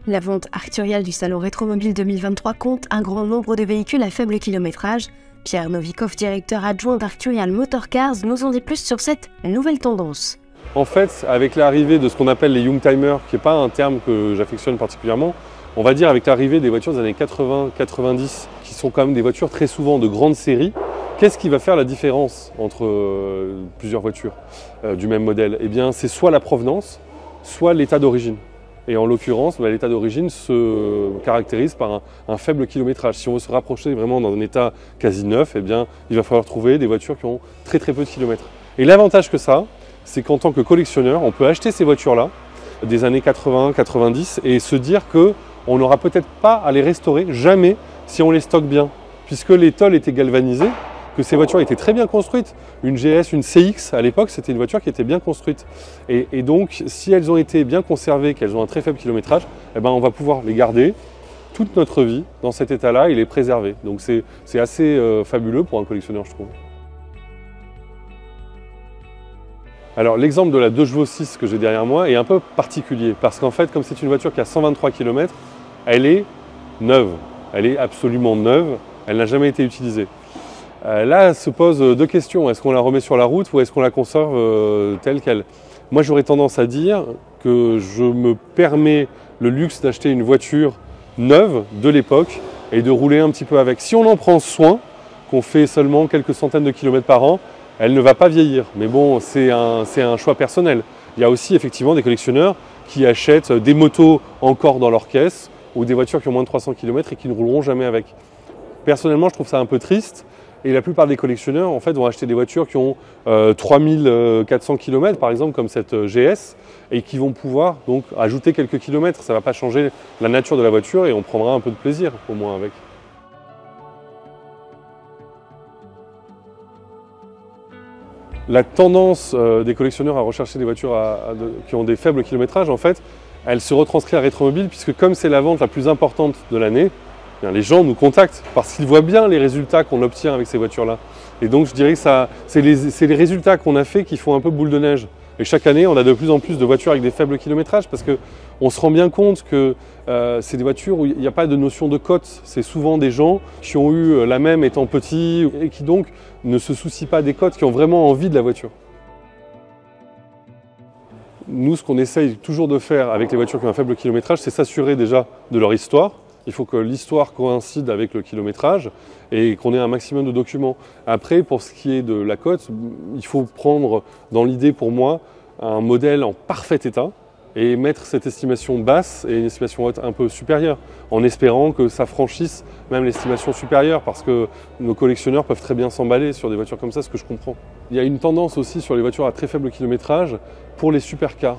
La vente arcturiale du salon Rétromobile 2023 compte un grand nombre de véhicules à faible kilométrage. Pierre Novikov, directeur adjoint d'Arcturial Motorcars, nous en dit plus sur cette nouvelle tendance. En fait, avec l'arrivée de ce qu'on appelle les Youngtimers, qui n'est pas un terme que j'affectionne particulièrement, on va dire avec l'arrivée des voitures des années 80-90, qui sont quand même des voitures très souvent de grande série, qu'est-ce qui va faire la différence entre plusieurs voitures du même modèle? Eh bien, c'est soit la provenance, soit l'état d'origine. Et en l'occurrence, l'état d'origine se caractérise par un faible kilométrage. Si on veut se rapprocher vraiment d'un état quasi neuf, eh bien, il va falloir trouver des voitures qui ont très peu de kilomètres. Et l'avantage que ça, c'est qu'en tant que collectionneur, on peut acheter ces voitures-là des années 80-90 et se dire qu'on n'aura peut-être pas à les restaurer, jamais, si on les stocke bien. Puisque les tôles étaient galvanisées, que ces voitures étaient très bien construites. Une GS, une CX, à l'époque, c'était une voiture qui était bien construite. Et donc, si elles ont été bien conservées, qu'elles ont un très faible kilométrage, eh ben, on va pouvoir les garder toute notre vie dans cet état-là et les préserver. Donc c'est assez fabuleux pour un collectionneur, je trouve. Alors l'exemple de la 2 chevaux 6 que j'ai derrière moi est un peu particulier parce qu'en fait, comme c'est une voiture qui a 123 km, elle est neuve. Elle est absolument neuve, elle n'a jamais été utilisée. Là se posent deux questions. Est-ce qu'on la remet sur la route ou est-ce qu'on la conserve telle qu'elle? Moi j'aurais tendance à dire que je me permets le luxe d'acheter une voiture neuve de l'époque et de rouler un petit peu avec. Si on en prend soin, qu'on fait seulement quelques centaines de kilomètres par an, elle ne va pas vieillir. Mais bon, c'est un choix personnel. Il y a aussi effectivement des collectionneurs qui achètent des motos encore dans leur caisse ou des voitures qui ont moins de 300 km et qui ne rouleront jamais avec. Personnellement, je trouve ça un peu triste. Et la plupart des collectionneurs en fait, vont acheter des voitures qui ont 3400 km, par exemple, comme cette GS, et qui vont pouvoir donc ajouter quelques kilomètres. Ça ne va pas changer la nature de la voiture et on prendra un peu de plaisir au moins avec. La tendance des collectionneurs à rechercher des voitures qui ont des faibles kilométrages, en fait, elle se retranscrit à Rétromobile, puisque comme c'est la vente la plus importante de l'année, les gens nous contactent parce qu'ils voient bien les résultats qu'on obtient avec ces voitures-là. Et donc je dirais que c'est les résultats qu'on a fait qui font un peu boule de neige. Et chaque année, on a de plus en plus de voitures avec des faibles kilométrages parce qu'on se rend bien compte que c'est des voitures où il n'y a pas de notion de cote. C'est souvent des gens qui ont eu la même étant petits et qui donc ne se soucient pas des cotes, qui ont vraiment envie de la voiture. Nous, ce qu'on essaye toujours de faire avec les voitures qui ont un faible kilométrage, c'est s'assurer déjà de leur histoire. Il faut que l'histoire coïncide avec le kilométrage et qu'on ait un maximum de documents. Après, pour ce qui est de la cote, il faut prendre dans l'idée pour moi un modèle en parfait état et mettre cette estimation basse et une estimation haute un peu supérieure, en espérant que ça franchisse même l'estimation supérieure, parce que nos collectionneurs peuvent très bien s'emballer sur des voitures comme ça, ce que je comprends. Il y a une tendance aussi sur les voitures à très faible kilométrage pour les supercars.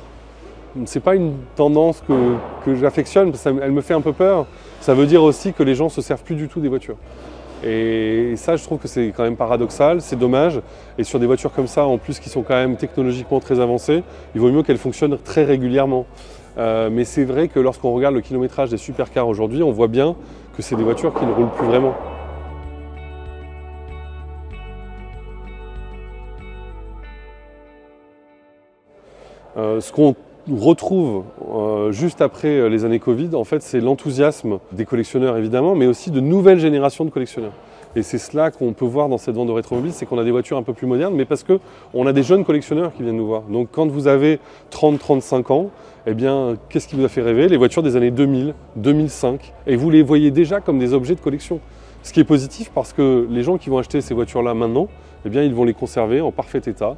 Ce n'est pas une tendance que j'affectionne, parce qu'elle me fait un peu peur. Ça veut dire aussi que les gens ne se servent plus du tout des voitures. Et ça, je trouve que c'est quand même paradoxal, c'est dommage. Et sur des voitures comme ça, en plus qui sont quand même technologiquement très avancées, il vaut mieux qu'elles fonctionnent très régulièrement. Mais c'est vrai que lorsqu'on regarde le kilométrage des supercars aujourd'hui, on voit bien que c'est des voitures qui ne roulent plus vraiment. Ce qu'on retrouve juste après les années Covid, en fait, c'est l'enthousiasme des collectionneurs évidemment, mais aussi de nouvelles générations de collectionneurs. Et c'est cela qu'on peut voir dans cette vente de Rétromobile, c'est qu'on a des voitures un peu plus modernes, mais parce qu'on a des jeunes collectionneurs qui viennent nous voir. Donc quand vous avez 30-35 ans, eh bien, qu'est-ce qui vous a fait rêver? Les voitures des années 2000, 2005, et vous les voyez déjà comme des objets de collection. Ce qui est positif parce que les gens qui vont acheter ces voitures-là maintenant, eh bien, ils vont les conserver en parfait état.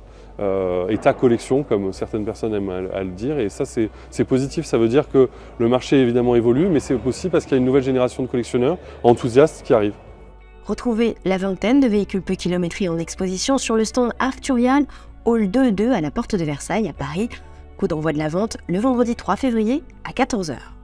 État collection, comme certaines personnes aiment à le dire, et ça c'est positif, ça veut dire que le marché évidemment évolue, mais c'est aussi parce qu'il y a une nouvelle génération de collectionneurs enthousiastes qui arrive. Retrouvez la vingtaine de véhicules peu kilométrés en exposition sur le stand Arcturial, Hall 2.2 à la Porte de Versailles à Paris. Coup d'envoi de la vente le vendredi 3 février à 14 h.